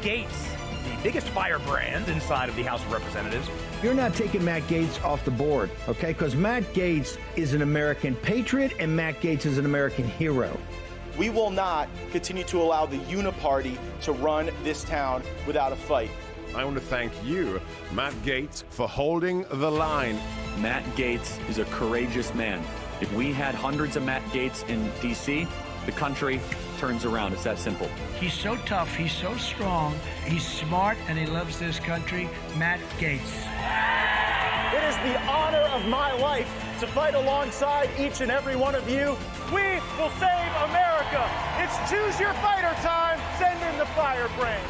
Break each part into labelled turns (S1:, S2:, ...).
S1: Gaetz, the biggest firebrand inside of the House of Representatives.
S2: You're not taking Matt Gaetz off the board, okay? Because Matt Gaetz is an American patriot and Matt Gaetz is an American hero.
S3: We will not continue to allow the uniparty to run this town without a fight.
S4: I want to thank you, Matt Gaetz, for holding the line.
S5: Matt Gaetz is a courageous man. If we had hundreds of Matt Gaetz in D.C., the country turns around. It's that simple.
S6: He's so tough, he's so strong, he's smart, and he loves this country. Matt Gaetz.
S3: It is the honor of my life to fight alongside each and every one of you. We will save America. It's choose your fighter time. Send in the Firebrands.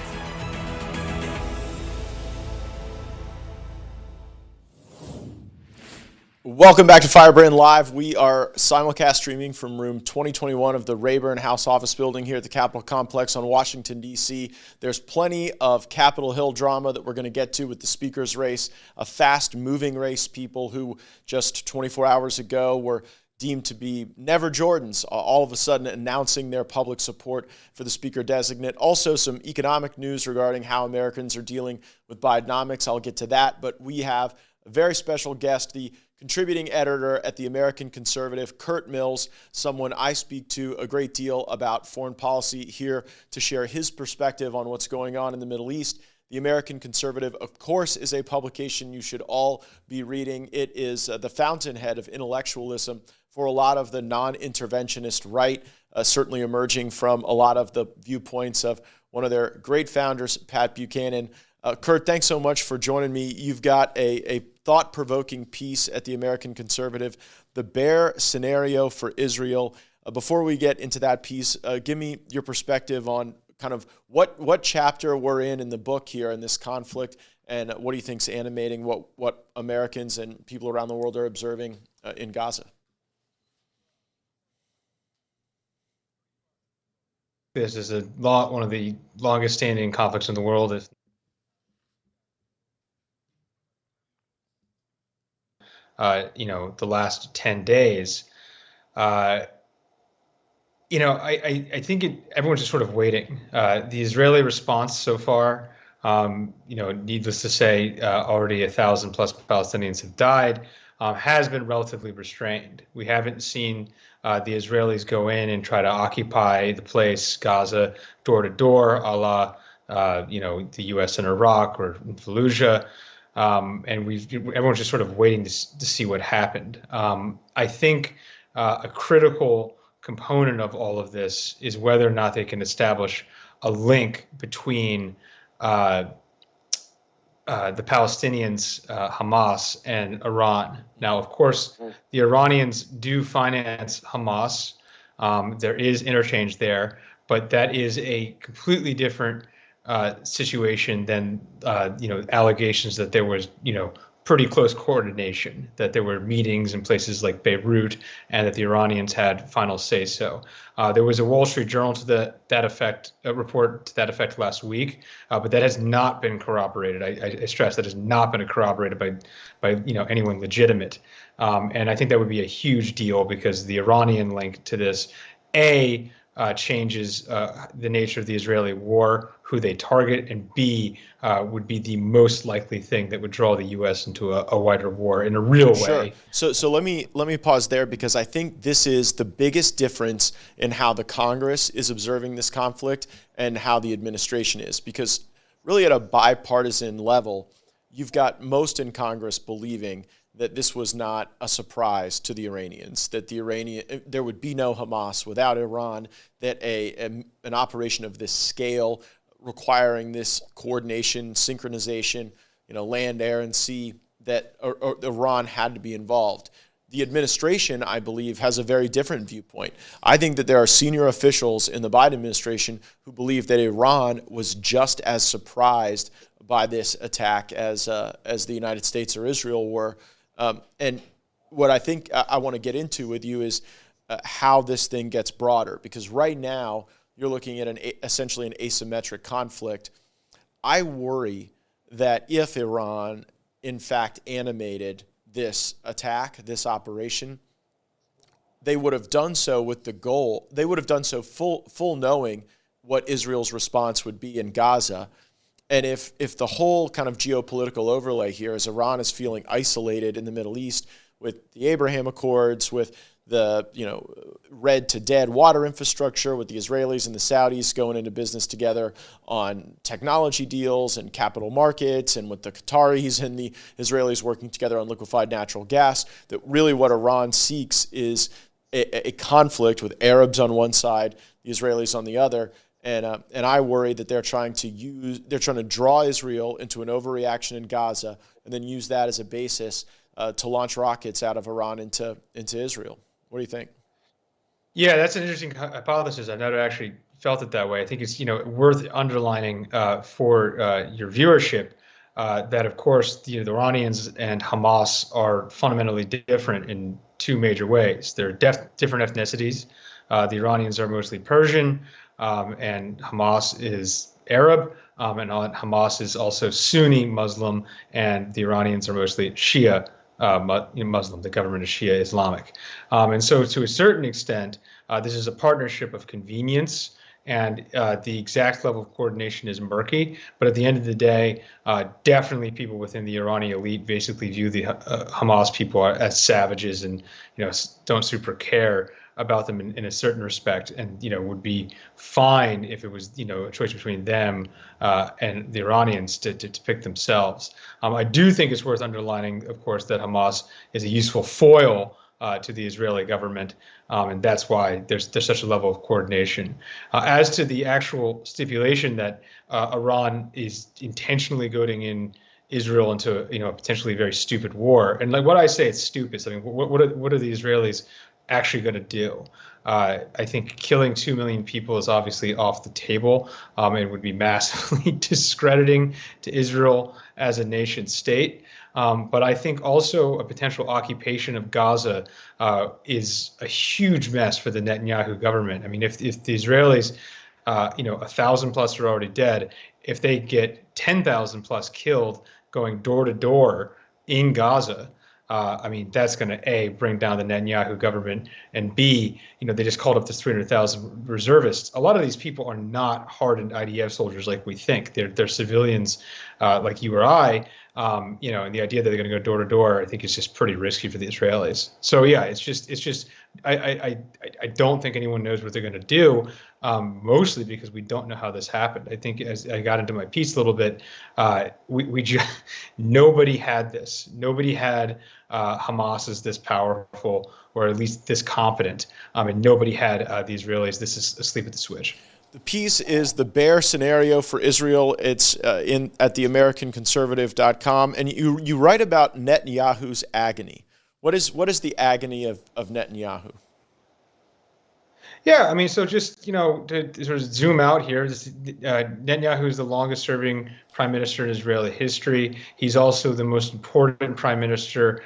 S3: Welcome back to Firebrand Live. We are simulcast streaming from room 2021 of the Rayburn House Office Building here at the Capitol Complex on Washington, D.C. There's plenty of Capitol Hill drama that we're going to get to with the speaker's race, a fast-moving race, people who just 24 hours ago were deemed to be never Jordans, all of a sudden announcing their public support for the speaker designate. Also, some economic news regarding how Americans are dealing with Bidenomics. I'll get to that, but we have a very special guest, the contributing editor at the American Conservative, Curt Mills, someone I speak to a great deal about foreign policy, here to share his perspective on what's going on in the Middle East. The American Conservative, of course, is a publication you should all be reading. It is the fountainhead of intellectualism for a lot of the non-interventionist right, certainly emerging from a lot of the viewpoints of one of their great founders, Pat Buchanan. Curt, thanks so much for joining me. You've got a thought-provoking piece at the American Conservative, The Bear Scenario for Israel. Before we get into that piece, give me your perspective on kind of what chapter we're in the book here in this conflict, and what do you think's animating what Americans and people around the world are observing in Gaza?
S7: This is one of the longest-standing conflicts in the world. The last 10 days, I think everyone's just sort of waiting. The Israeli response so far, needless to say, already 1,000 plus Palestinians have died, has been relatively restrained. We haven't seen the Israelis go in and try to occupy the place, Gaza, door to door, a la, the U.S. in Iraq or in Fallujah. And everyone's just sort of waiting to see what happened. I think a critical component of all of this is whether or not they can establish a link between the Palestinians, Hamas, and Iran. Now, of course, the Iranians do finance Hamas. There is interchange there, but that is a completely different situation than allegations that there was pretty close coordination, that there were meetings in places like Beirut, and that the Iranians had final say so. There was a Wall Street Journal to that effect, a report to that effect last week, but that has not been corroborated. I stress that has not been corroborated by anyone legitimate, and I think that would be a huge deal, because the Iranian link to this changes the nature of the Israeli war, who they target, and B, would be the most likely thing that would draw the U.S. into a wider war in a real way.
S3: Sure. So let me pause there, because I think this is the biggest difference in how the Congress is observing this conflict and how the administration is. Because really at a bipartisan level, you've got most in Congress believing that this was not a surprise to the Iranians, that there would be no Hamas without Iran, that an operation of this scale requiring this coordination, synchronization, land, air, and sea, that Iran had to be involved. The administration, I believe, has a very different viewpoint. I think that there are senior officials in the Biden administration who believe that Iran was just as surprised by this attack as the United States or Israel were. And what I think I want to get into with you is how this thing gets broader, because right now you're looking at essentially an asymmetric conflict. I worry that if Iran, in fact, animated this attack, this operation, they would have done so with the goal, they would have done so full knowing what Israel's response would be in Gaza. And if the whole kind of geopolitical overlay here is Iran is feeling isolated in the Middle East with the Abraham Accords, with the red to dead water infrastructure, with the Israelis and the Saudis going into business together on technology deals and capital markets, and with the Qataris and the Israelis working together on liquefied natural gas, that really what Iran seeks is a conflict with Arabs on one side, the Israelis on the other. And I worry that they're trying to draw Israel into an overreaction in Gaza and then use that as a basis to launch rockets out of Iran into Israel. What do you think?
S7: Yeah, that's an interesting hypothesis. I've never actually felt it that way. I think it's worth underlining for your viewership that, of course, the Iranians and Hamas are fundamentally different in two major ways. They're different ethnicities. The Iranians are mostly Persian, and Hamas is Arab, and Hamas is also Sunni Muslim, and the Iranians are mostly Shia Muslim. The government is Shia Islamic. And so to a certain extent, this is a partnership of convenience, and the exact level of coordination is murky. But at the end of the day, definitely people within the Iranian elite basically view the Hamas people as savages and don't super care about them in a certain respect, and would be fine if it was a choice between them and the Iranians to pick themselves. I do think it's worth underlining, of course, that Hamas is a useful foil to the Israeli government, and that's why there's such a level of coordination. As to the actual stipulation that Iran is intentionally goading in Israel into a potentially very stupid war, and like what I say, it's stupid. I mean, what are the Israelis actually going to do? I think killing 2 million people is obviously off the table. It would be massively discrediting to Israel as a nation state. But I think also a potential occupation of Gaza is a huge mess for the Netanyahu government. I mean, if the Israelis, 1,000 plus are already dead, if they get 10,000 plus killed going door to door in Gaza, that's going to A, bring down the Netanyahu government, and B, they just called up this 300,000 reservists. A lot of these people are not hardened IDF soldiers like we think. They're civilians like you or I, and the idea that they're going to go door to door, I think is just pretty risky for the Israelis. So yeah, it's just I don't think anyone knows what they're going to do, mostly because we don't know how this happened. I think as I got into my piece a little bit, nobody had this. Nobody had Hamas as this powerful, or at least this competent, and nobody had the Israelis. This is asleep at the switch.
S3: The piece is The Bear Scenario for Israel. It's at theamericanconservative.com, and you write about Netanyahu's agony. What is the agony of Netanyahu?
S7: Yeah, so just, to sort of zoom out here, Netanyahu is the longest serving prime minister in Israeli history. He's also the most important prime minister,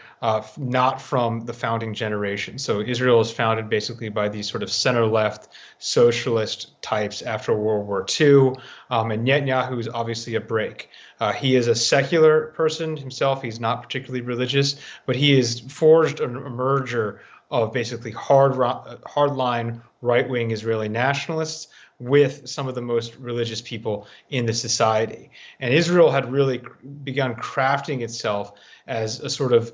S7: not from the founding generation. So Israel is founded basically by these sort of center-left socialist types after World War II. And Netanyahu is obviously a break. He is a secular person himself. He's not particularly religious, but he has forged a merger of basically hardline right-wing Israeli nationalists with some of the most religious people in the society. And Israel had really begun crafting itself as a sort of,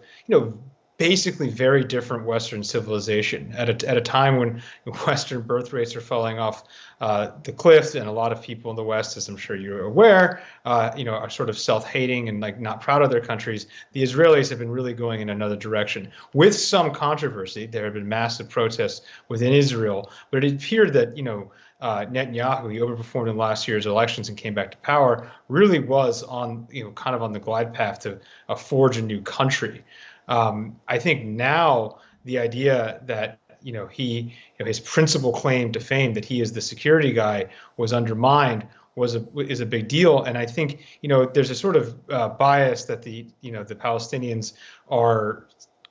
S7: basically very different Western civilization at a time when Western birth rates are falling off the cliff, and a lot of people in the West, as I'm sure you're aware, are sort of self-hating and not proud of their countries. The Israelis have been really going in another direction with some controversy. There have been massive protests within Israel, but it appeared that Netanyahu, he overperformed in last year's elections and came back to power, really was on kind of on the glide path to forge a new country. I think now the idea that his principal claim to fame, that he is the security guy, was undermined is a big deal. And I think there's a sort of bias that the Palestinians are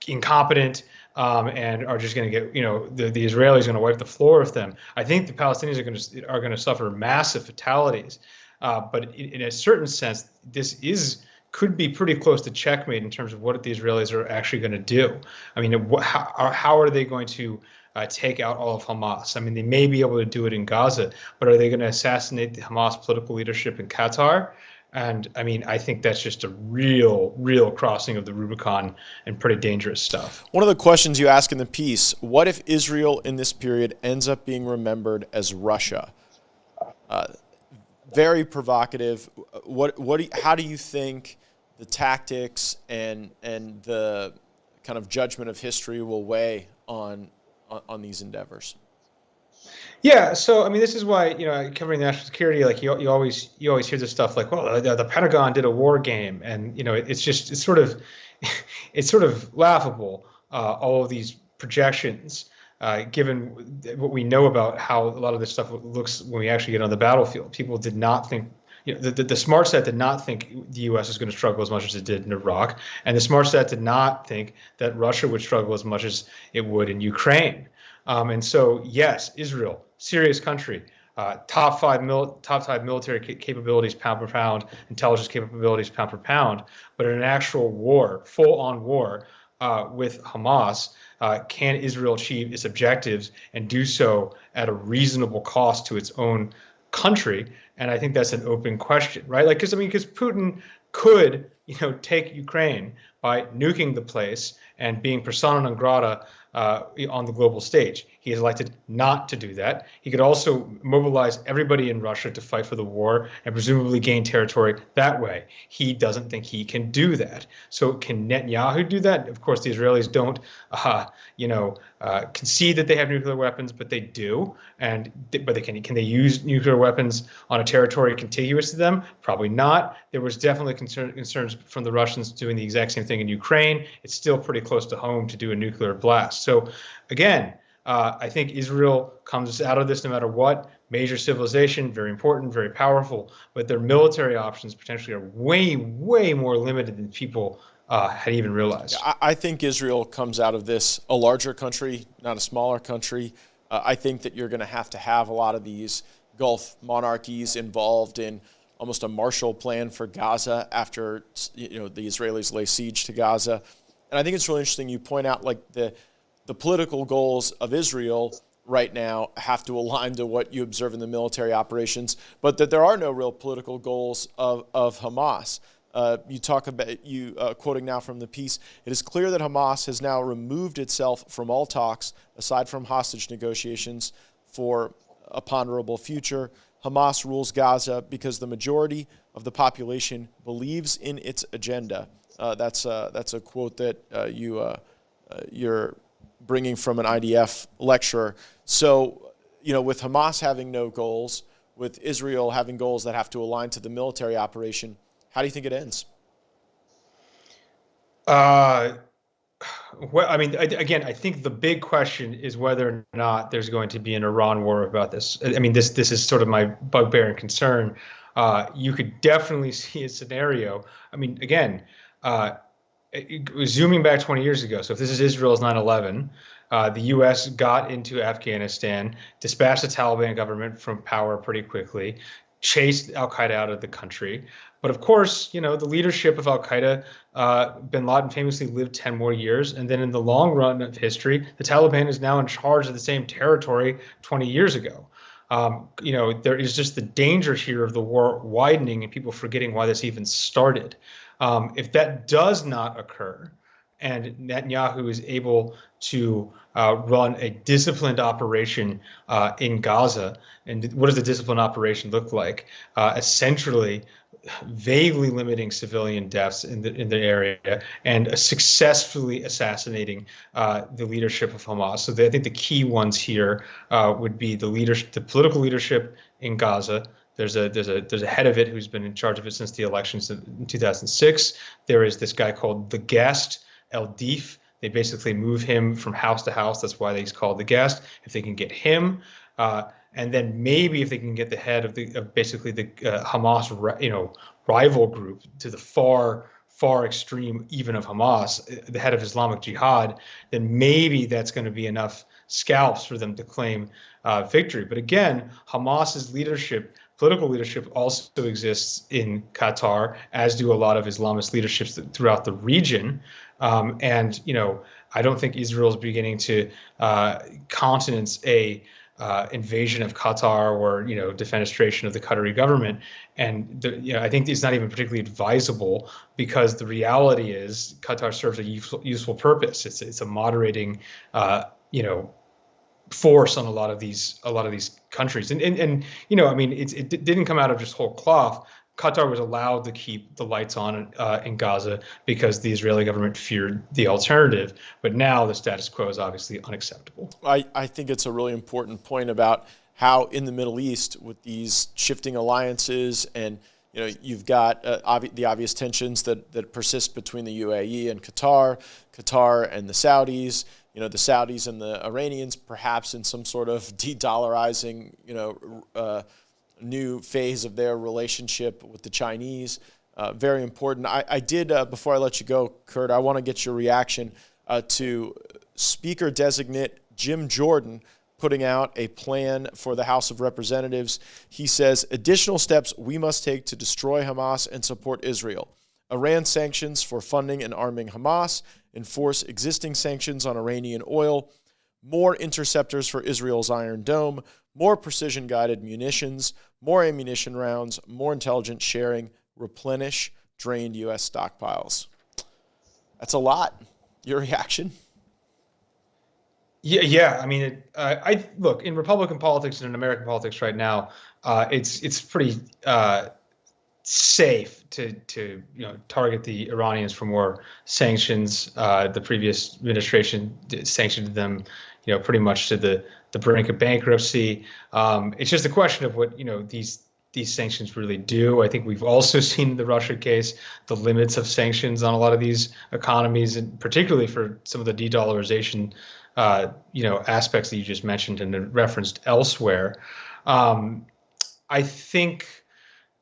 S7: incompetent and are just going to get the Israelis are going to wipe the floor with them. I think the Palestinians are going to suffer massive fatalities, but in a certain sense, this could be pretty close to checkmate in terms of what the Israelis are actually going to do. I mean, how are they going to take out all of Hamas. I mean, they may be able to do it in Gaza, but are they going to assassinate the Hamas political leadership in Qatar? And I mean, I think that's just a real crossing of the Rubicon and pretty dangerous stuff.
S3: One of the questions you ask in the piece, what if Israel in this period ends up being remembered as Russia? Very provocative. How do you think the tactics and the kind of judgment of history will weigh on these endeavors?
S7: Yeah, so I mean, this is why, covering national security, like you always hear this stuff like, well, the Pentagon did a war game, and it's sort of laughable, all of these projections, given what we know about how a lot of this stuff looks when we actually get on the battlefield. People did not think. The smart set did not think the U.S. was going to struggle as much as it did in Iraq, and the smart set did not think that Russia would struggle as much as it would in Ukraine. And so, yes, Israel, serious country, top five military capabilities pound per pound, intelligence capabilities pound per pound. But in an actual war, full-on war with Hamas, can Israel achieve its objectives and do so at a reasonable cost to its own country? And I think that's an open question, right? Like, because Putin could, take Ukraine by nuking the place and being persona non grata on the global stage. He has elected not to do that. He could also mobilize everybody in Russia to fight for the war and presumably gain territory that way. He doesn't think he can do that. So can Netanyahu do that? Of course, the Israelis don't, concede that they have nuclear weapons, but they do. But can they use nuclear weapons on a territory contiguous to them? Probably not. There was definitely concerns from the Russians doing the exact same thing in Ukraine. It's still pretty close to home to do a nuclear blast. So again, I think Israel comes out of this no matter what. Major civilization, very important, very powerful, but their military options potentially are way more limited than people had even realized.
S3: I think Israel comes out of this a larger country, not a smaller country. I think that you're going to have a lot of these Gulf monarchies involved in almost a Marshall Plan for Gaza after the Israelis lay siege to Gaza. And I think it's really interesting you point out like the political goals of Israel right now have to align to what you observe in the military operations, but that there are no real political goals of Hamas. You talk about, quoting now from the piece, it is clear that Hamas has now removed itself from all talks, aside from hostage negotiations, for a ponderable future. Hamas rules Gaza because the majority of the population believes in its agenda. That's a quote that you're bringing from an IDF lecturer. So, with Hamas having no goals, with Israel having goals that have to align to the military operation, how do you think it ends?
S7: Well, I mean, again, I think the big question is whether or not there's going to be an Iran war about this. I mean, this is sort of my bugbear and concern. You could definitely see a scenario. I mean, again, zooming back 20 years ago. So if this is Israel's 9/11, the U.S. got into Afghanistan, dispatched the Taliban government from power pretty quickly, chased al-Qaeda out of the country. But of course, the leadership of al-Qaeda, bin Laden famously lived 10 more years. And then in the long run of history, the Taliban is now in charge of the same territory 20 years ago. There is just the danger here of the war widening and people forgetting why this even started. If that does not occur, and Netanyahu is able to run a disciplined operation in Gaza, and what does the disciplined operation look like? Essentially, vaguely limiting civilian deaths in the area and successfully assassinating the leadership of Hamas. So I think the key ones here would be the political leadership in Gaza. There's a head of it who's been in charge of it since the elections in 2006. There is this guy called the Guest, El Deif. They basically move him from house to house. That's why he's called the Guest. If they can get him, and then maybe if they can get the head of basically the Hamas, rival group to the far extreme even of Hamas, the head of Islamic Jihad, then maybe that's going to be enough scalps for them to claim victory. But again, Hamas's political leadership also exists in Qatar, as do a lot of Islamist leaderships throughout the region. I don't think Israel is beginning to countenance a invasion of Qatar or defenestration of the Qatari government, and I think it's not even particularly advisable, because the reality is Qatar serves a useful purpose. It's a moderating force on a lot of these countries, and I mean it didn't come out of just whole cloth. Qatar was allowed to keep the lights on in Gaza because the Israeli government feared the alternative. But now the status quo is obviously unacceptable.
S3: I think it's a really important point about how in the Middle East, with these shifting alliances, and you've got the obvious tensions that persist between the UAE and Qatar and the Saudis. The Saudis and the Iranians, perhaps in some sort of de-dollarizing, new phase of their relationship with the Chinese. Very important. I did, before I let you go, Curt, I want to get your reaction to Speaker-designate Jim Jordan putting out a plan for the House of Representatives. He says, additional steps we must take to destroy Hamas and support Israel. Iran sanctions for funding and arming Hamas, enforce existing sanctions on Iranian oil, more interceptors for Israel's Iron Dome, more precision-guided munitions, more ammunition rounds, more intelligence sharing, replenish drained U.S. stockpiles. That's a lot. Your reaction?
S7: Yeah. I mean, I look, in Republican politics and in American politics right now, it's pretty safe to target the Iranians for more sanctions. The previous administration sanctioned them, pretty much to the brink of bankruptcy. It's just a question of what these sanctions really do. I think we've also seen in the Russia case the limits of sanctions on a lot of these economies, and particularly for some of the de-dollarization aspects that you just mentioned and referenced elsewhere. I think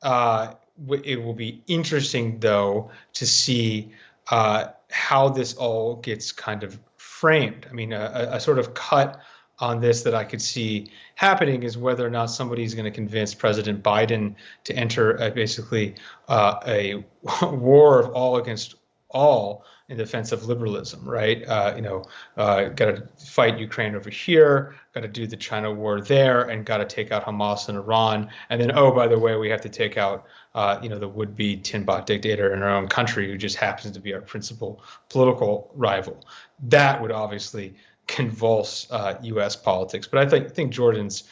S7: it will be interesting, though, to see how this all gets kind of framed. I mean, a sort of cut on this that I could see happening is whether or not somebody's going to convince President Biden to enter basically a war of all against all in defense of liberalism, right? Got to fight Ukraine over here, got to do the China war there, and got to take out Hamas and Iran. And then, oh, by the way, we have to take out, the would-be tin pot dictator in our own country who just happens to be our principal political rival. That would obviously convulse U.S. politics. But I think Jordan's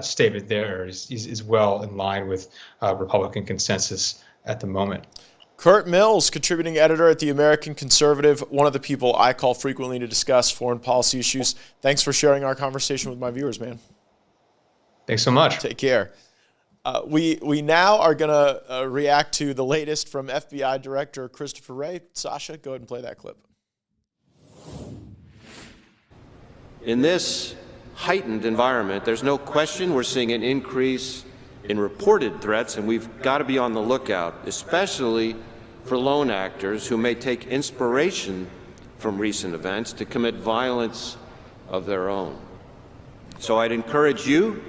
S7: statement there is well in line with Republican consensus at the moment.
S3: Curt Mills, contributing editor at the American Conservative, one of the people I call frequently to discuss foreign policy issues. Thanks for sharing our conversation with my viewers, man.
S7: Thanks so much.
S3: Take care. We now are going to react to the latest from FBI Director Christopher Wray. Sasha, go ahead and play that clip.
S8: In this heightened environment, there's no question we're seeing an increase in reported threats, and we've got to be on the lookout, especially for lone actors who may take inspiration from recent events to commit violence of their own. So I'd encourage you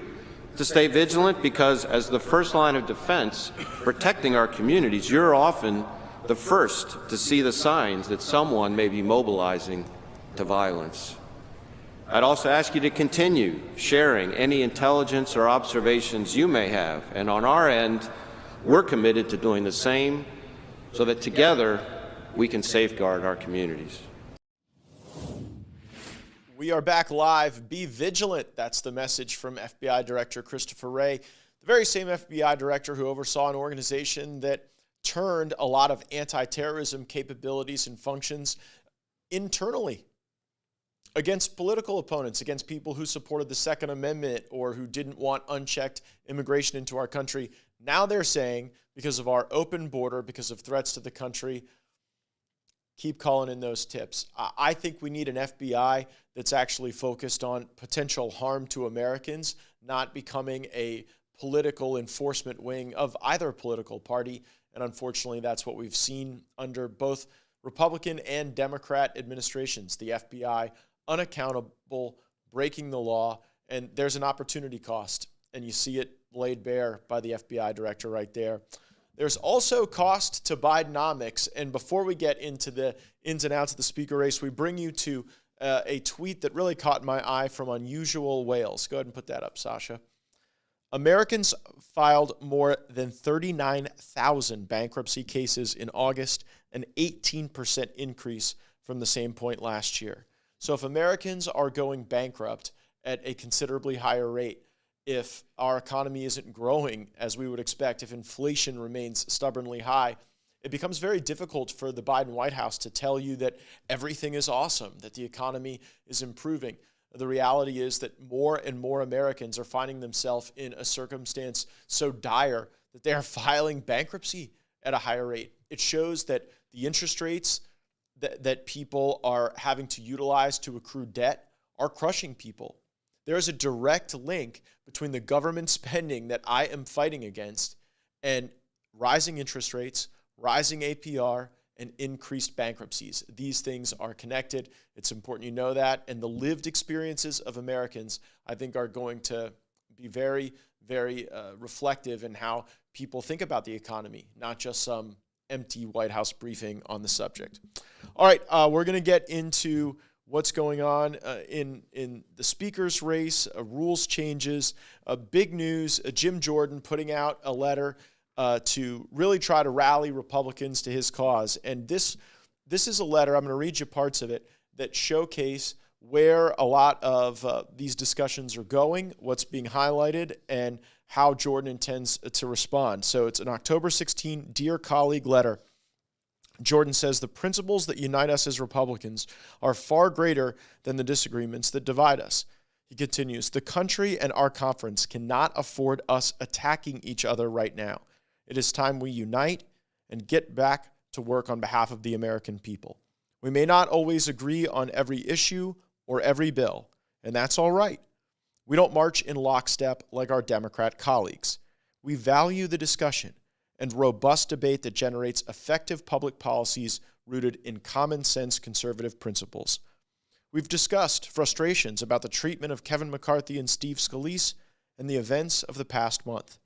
S8: to stay vigilant, because as the first line of defense protecting our communities, you're often the first to see the signs that someone may be mobilizing to violence. I'd also ask you to continue sharing any intelligence or observations you may have, and on our end, we're committed to doing the same so that together we can safeguard our communities.
S3: We are back live. Be vigilant. That's the message from FBI Director Christopher Wray, the very same FBI director who oversaw an organization that turned a lot of anti-terrorism capabilities and functions internally against political opponents, against people who supported the Second Amendment or who didn't want unchecked immigration into our country. Now they're saying, because of our open border, because of threats to the country, keep calling in those tips. I think we need an FBI that's actually focused on potential harm to Americans, not becoming a political enforcement wing of either political party. And unfortunately, that's what we've seen under both Republican and Democrat administrations. The FBI unaccountable, breaking the law, and there's an opportunity cost, and you see it laid bare by the FBI director right there. There's also cost to Bidenomics. And before we get into the ins and outs of the speaker race, we bring you to a tweet that really caught my eye from Unusual Wales. Go ahead and put that up, Sasha. Americans filed more than 39,000 bankruptcy cases in August, an 18% increase from the same point last year. So if Americans are going bankrupt at a considerably higher rate, if our economy isn't growing as we would expect, if inflation remains stubbornly high, it becomes very difficult for the Biden White House to tell you that everything is awesome, that the economy is improving. The reality is that more and more Americans are finding themselves in a circumstance so dire that they are filing bankruptcy at a higher rate. It shows that the interest rates that people are having to utilize to accrue debt are crushing people. There is a direct link between the government spending that I am fighting against and rising interest rates, rising APR, and increased bankruptcies. These things are connected. It's important you know that. And the lived experiences of Americans, I think, are going to be very, very reflective in how people think about the economy, not just some empty White House briefing on the subject. All right, we're going to get into what's going on in the speaker's race, rules changes, big news, Jim Jordan putting out a letter to really try to rally Republicans to his cause. And this is a letter, I'm going to read you parts of it, that showcase where a lot of these discussions are going, what's being highlighted, and how Jordan intends to respond. So it's an October 16 Dear Colleague letter. Jordan says, the principles that unite us as Republicans are far greater than the disagreements that divide us. He continues, the country and our conference cannot afford us attacking each other right now. It is time we unite and get back to work on behalf of the American people. We may not always agree on every issue or every bill, and that's all right. We don't march in lockstep like our Democrat colleagues. We value the discussion and robust debate that generates effective public policies rooted in common sense conservative principles. We've discussed frustrations about the treatment of Kevin McCarthy and Steve Scalise and the events of the past month.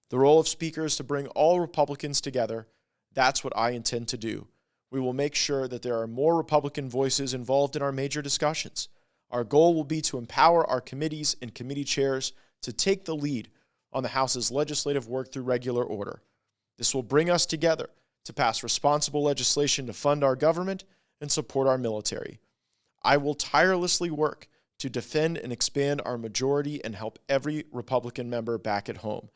S3: The role of Speaker is to bring all Republicans together. That's what I intend to do. We will make sure that there are more Republican voices involved in our major discussions. Our goal will be to empower our committees and committee chairs to take the lead on the House's legislative work through regular order. This will bring us together to pass responsible legislation to fund our government and support our military. I will tirelessly work to defend and expand our majority and help every Republican member back at home.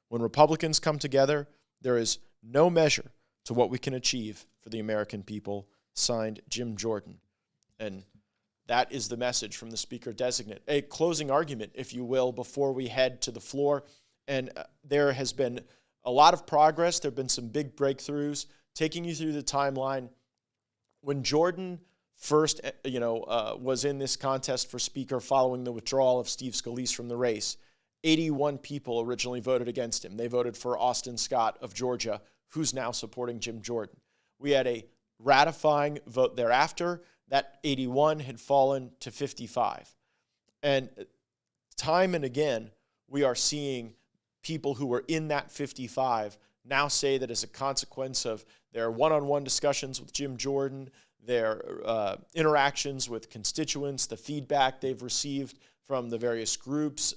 S3: When Republicans come together, there is no measure to what we can achieve for the American people. Signed, Jim Jordan. And that is the message from the Speaker designate. A closing argument, if you will, before we head to the floor. And there has been a lot of progress. There have been some big breakthroughs. Taking you through the timeline, when Jordan first was in this contest for Speaker following the withdrawal of Steve Scalise from the race, 81 people originally voted against him. They voted for Austin Scott of Georgia, who's now supporting Jim Jordan. We had a ratifying vote thereafter. That 81 had fallen to 55. And time and again, we are seeing people who were in that 55 now say that as a consequence of their one-on-one discussions with Jim Jordan, their interactions with constituents, the feedback they've received from the various groups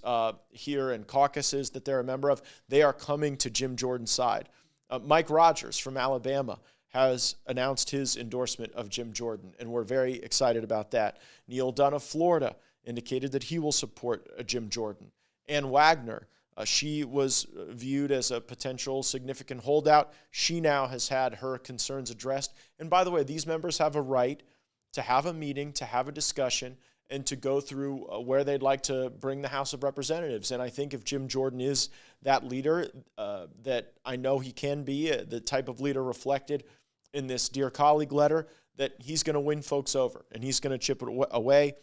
S3: here and caucuses that they're a member of, they are coming to Jim Jordan's side. Mike Rogers from Alabama has announced his endorsement of Jim Jordan, and we're very excited about that. Neil Dunn of Florida indicated that he will support Jim Jordan. Ann Wagner, she was viewed as a potential significant holdout. She now has had her concerns addressed. And by the way, these members have a right to have a meeting, to have a discussion, and to go through where they'd like to bring the House of Representatives. And I think if Jim Jordan is that leader that I know he can be, the type of leader reflected in this Dear Colleague letter, that he's going to win folks over and he's going to chip it away.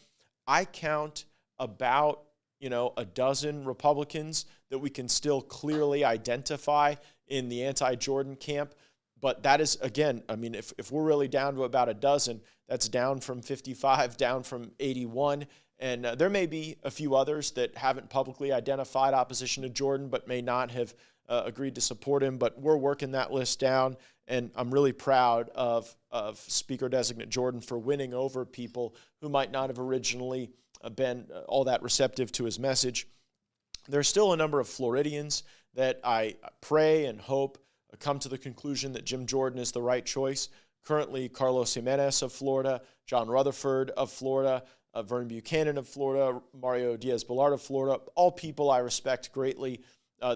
S3: I count about a dozen Republicans that we can still clearly identify in the anti-Jordan camp. But that is, again, I mean, if we're really down to about a dozen, that's down from 55, down from 81. And there may be a few others that haven't publicly identified opposition to Jordan, but may not have agreed to support him. But we're working that list down, and I'm really proud of Speaker-designate Jordan for winning over people who might not have originally been all that receptive to his message. There's still a number of Floridians that I pray and hope come to the conclusion that Jim Jordan is the right choice. Currently, Carlos Jimenez of Florida, John Rutherford of Florida, Vernon Buchanan of Florida, Mario Diaz-Balart of Florida, all people I respect greatly.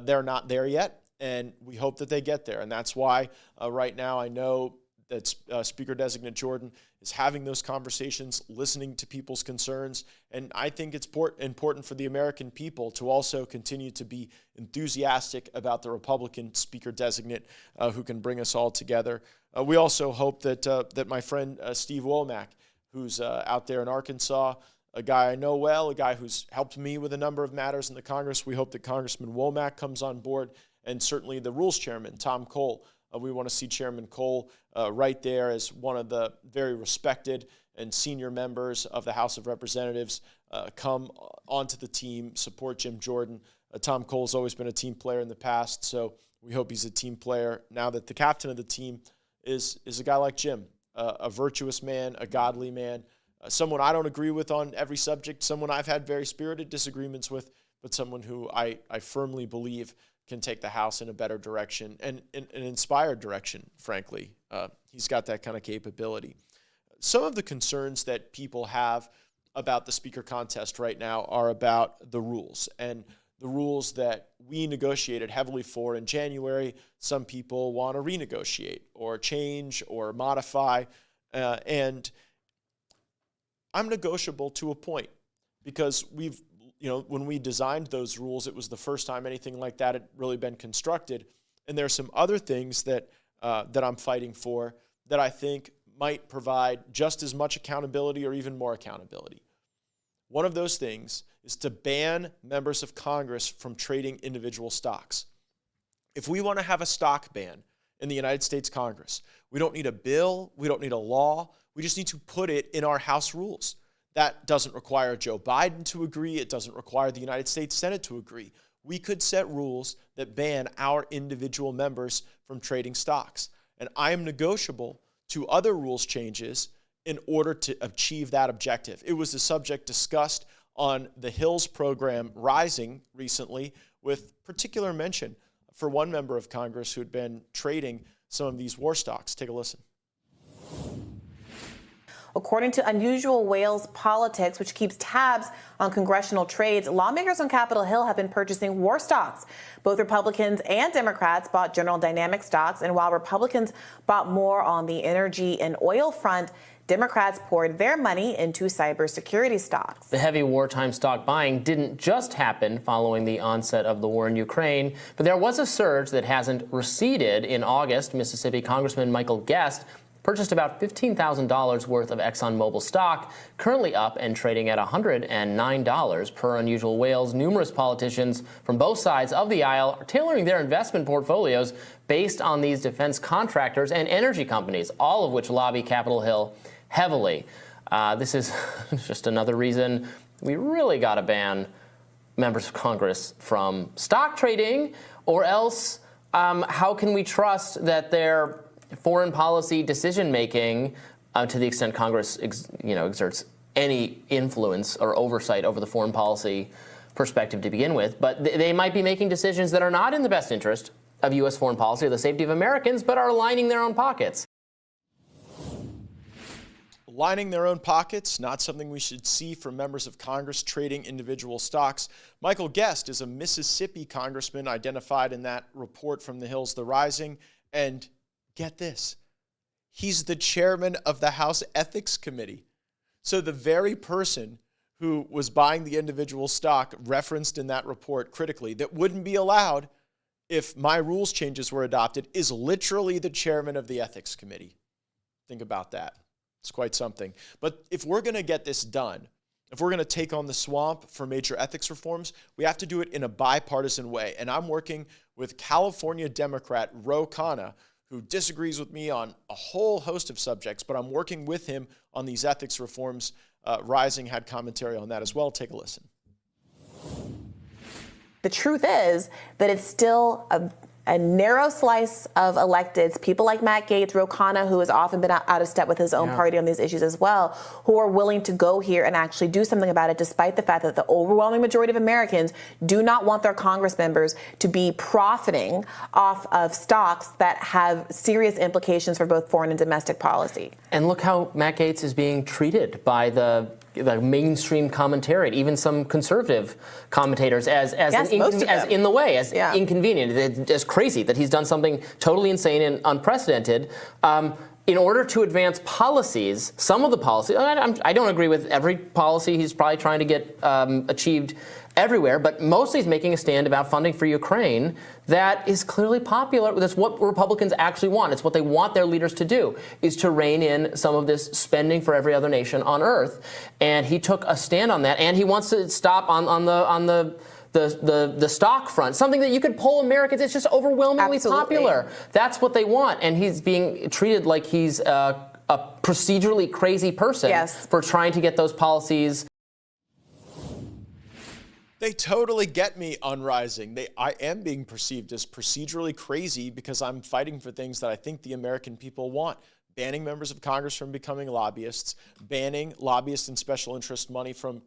S3: They're not there yet, and we hope that they get there. And that's why right now I know that Speaker-designate Jordan is having those conversations, listening to people's concerns. And I think it's important for the American people to also continue to be enthusiastic about the Republican Speaker-designate who can bring us all together. We also hope that my friend Steve Womack, who's out there in Arkansas, a guy I know well, a guy who's helped me with a number of matters in the Congress. We hope that Congressman Womack comes on board, and certainly the Rules Chairman, Tom Cole. We want to see Chairman Cole right there as one of the very respected and senior members of the House of Representatives come onto the team, support Jim Jordan. Tom Cole's always been a team player in the past, so we hope he's a team player now that the captain of the team is a guy like Jim, a virtuous man, a godly man, someone I don't agree with on every subject, someone I've had very spirited disagreements with, but someone who I firmly believe can take the House in a better direction and an inspired direction, frankly. He's got that kind of capability. Some of the concerns that people have about the speaker contest right now are about the rules, and the rules that we negotiated heavily for in January. Some people want to renegotiate or change or modify, and I'm negotiable to a point because when we designed those rules, it was the first time anything like that had really been constructed. And there are some other things that I'm fighting for that I think might provide just as much accountability or even more accountability. One of those things is to ban members of Congress from trading individual stocks. If we want to have a stock ban in the United States Congress, we don't need a bill, we don't need a law, we just need to put it in our House rules. That doesn't require Joe Biden to agree. It doesn't require the United States Senate to agree. We could set rules that ban our individual members from trading stocks. And I am negotiable to other rules changes in order to achieve that objective. It was the subject discussed on the Hills program Rising recently, with particular mention for one member of Congress who had been trading some of these war stocks. Take a listen.
S9: According to Unusual Whales Politics, which keeps tabs on congressional trades, lawmakers on Capitol Hill have been purchasing war stocks. Both Republicans and Democrats bought General Dynamics stocks, and while Republicans bought more on the energy and oil front, Democrats poured their money into cybersecurity stocks.
S10: The heavy wartime stock buying didn't just happen following the onset of the war in Ukraine, but there was a surge that hasn't receded. In August, Mississippi Congressman Michael Gaetz purchased about $15,000 worth of ExxonMobil stock, currently up and trading at $109 per Unusual Whales. Numerous politicians from both sides of the aisle are tailoring their investment portfolios based on these defense contractors and energy companies, all of which lobby Capitol Hill heavily. This is just another reason we really got to ban members of Congress from stock trading, or else how can we trust that their foreign policy decision-making, to the extent Congress exerts any influence or oversight over the foreign policy perspective to begin with, but they might be making decisions that are not in the best interest of U.S. foreign policy or the safety of Americans, but are lining their own pockets.
S3: Lining their own pockets, not something we should see from members of Congress trading individual stocks. Michael Gaetz is a Mississippi congressman identified in that report from the Hills, The Rising, and get this, he's the chairman of the House Ethics Committee. So the very person who was buying the individual stock referenced in that report critically that wouldn't be allowed if my rules changes were adopted is literally the chairman of the Ethics Committee. Think about that. It's quite something. But if we're going to get this done, if we're going to take on the swamp for major ethics reforms, we have to do it in a bipartisan way. And I'm working with California Democrat Ro Khanna, who disagrees with me on a whole host of subjects, but I'm working with him on these ethics reforms. Rising had commentary on that as well. Take a listen.
S9: The truth is that it's still a narrow slice of electeds, people like Matt Gaetz, Ro Khanna, who has often been out of step with his own party on these issues as well, who are willing to go here and actually do something about it, despite the fact that the overwhelming majority of Americans do not want their Congress members to be profiting off of stocks that have serious implications for both foreign and domestic policy.
S10: And look how Matt Gaetz is being treated by the mainstream commentariat, even some conservative commentators, as in the way, as inconvenient, as crazy, that he's done something totally insane and unprecedented. In order to advance policies, some of the policies, I don't agree with every policy he's probably trying to get achieved everywhere, but mostly he's making a stand about funding for Ukraine that is clearly popular. That's what Republicans actually want. It's what they want their leaders to do, is to rein in some of this spending for every other nation on earth. And he took a stand on that, and he wants to stop on the stock front, something that you could poll Americans. It's just overwhelmingly popular. That's what they want, and he's being treated like he's a procedurally crazy person for trying to get those policies.
S3: They totally get me on Rising. I am being perceived as procedurally crazy because I'm fighting for things that I think the American people want. Banning members of Congress from becoming lobbyists, banning lobbyists and special interest money from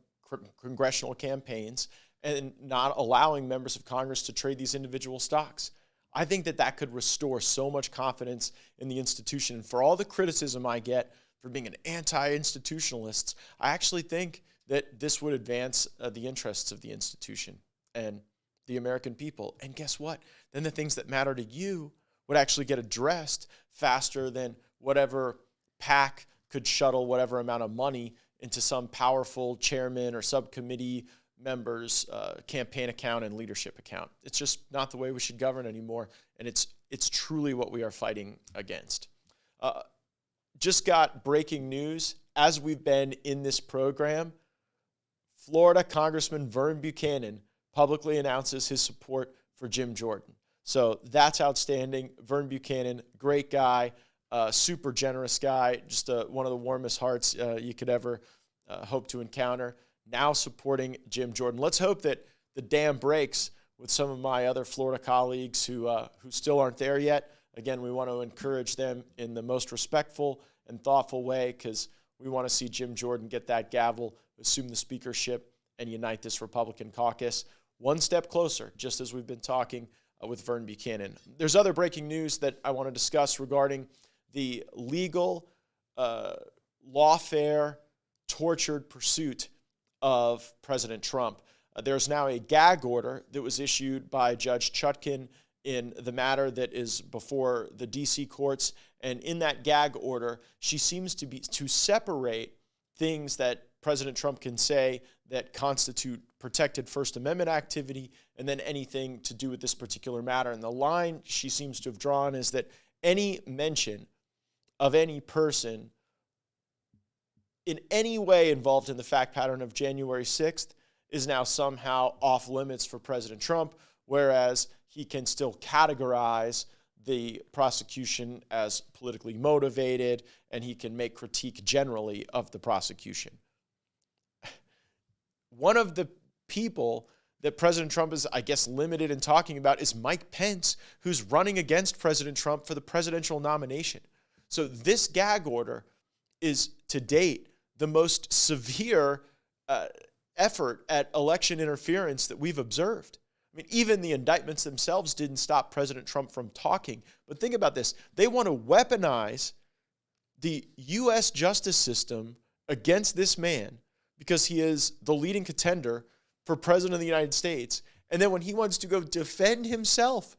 S3: congressional campaigns, and not allowing members of Congress to trade these individual stocks. I think that could restore so much confidence in the institution. And for all the criticism I get for being an anti-institutionalist, I actually think that this would advance the interests of the institution and the American people. And guess what? Then the things that matter to you would actually get addressed faster than whatever PAC could shuttle whatever amount of money into some powerful chairman or subcommittee member's campaign account and leadership account. It's just not the way we should govern anymore, and it's truly what we are fighting against. Just got breaking news as we've been in this program. Florida Congressman Vern Buchanan publicly announces his support for Jim Jordan. So that's outstanding. Vern Buchanan, great guy, super generous guy, just one of the warmest hearts you could ever hope to encounter. Now supporting Jim Jordan. Let's hope that the dam breaks with some of my other Florida colleagues who still aren't there yet. Again, we want to encourage them in the most respectful and thoughtful way, because we want to see Jim Jordan get that gavel, assume the speakership, and unite this Republican caucus one step closer, just as we've been talking with Vern Buchanan. There's other breaking news that I want to discuss regarding the legal, lawfare, tortured pursuit of President Trump. There's now a gag order that was issued by Judge Chutkan in the matter that is before the D.C. courts. And in that gag order, she seems to separate things that President Trump can say that constitute protected First Amendment activity and then anything to do with this particular matter. And the line she seems to have drawn is that any mention of any person in any way involved in the fact pattern of January 6th is now somehow off limits for President Trump, whereas he can still categorize the prosecution as politically motivated, and he can make critique generally of the prosecution. One of the people that President Trump is, I guess, limited in talking about is Mike Pence, who's running against President Trump for the presidential nomination. So this gag order is, to date, the most severe effort at election interference that we've observed. I mean, even the indictments themselves didn't stop President Trump from talking. But think about this. They want to weaponize the U.S. justice system against this man because he is the leading contender for president of the United States. And then when he wants to go defend himself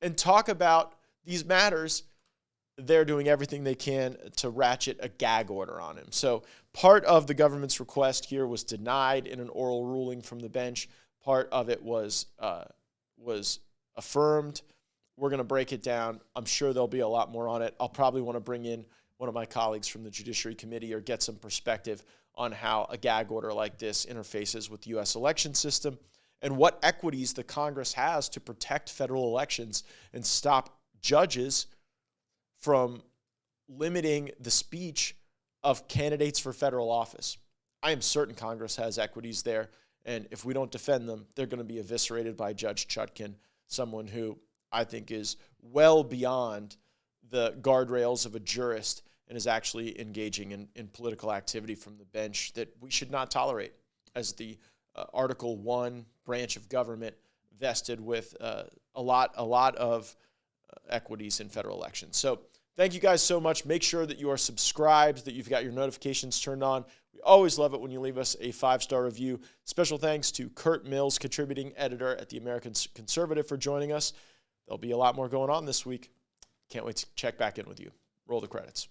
S3: and talk about these matters, they're doing everything they can to ratchet a gag order on him. So part of the government's request here was denied in an oral ruling from the bench. Part of it was affirmed. We're going to break it down. I'm sure there'll be a lot more on it. I'll probably want to bring in one of my colleagues from the Judiciary Committee or get some perspective on how a gag order like this interfaces with the U.S. election system and what equities the Congress has to protect federal elections and stop judges from limiting the speech of candidates for federal office. I am certain Congress has equities there. And if we don't defend them, they're going to be eviscerated by Judge Chutkan, someone who I think is well beyond the guardrails of a jurist and is actually engaging in political activity from the bench that we should not tolerate as the Article 1 branch of government vested with a lot of equities in federal elections. So thank you guys so much. Make sure that you are subscribed, that you've got your notifications turned on. We always love it when you leave us a 5-star review. Special thanks to Curt Mills, contributing editor at the American Conservative, for joining us. There'll be a lot more going on this week. Can't wait to check back in with you. Roll the credits.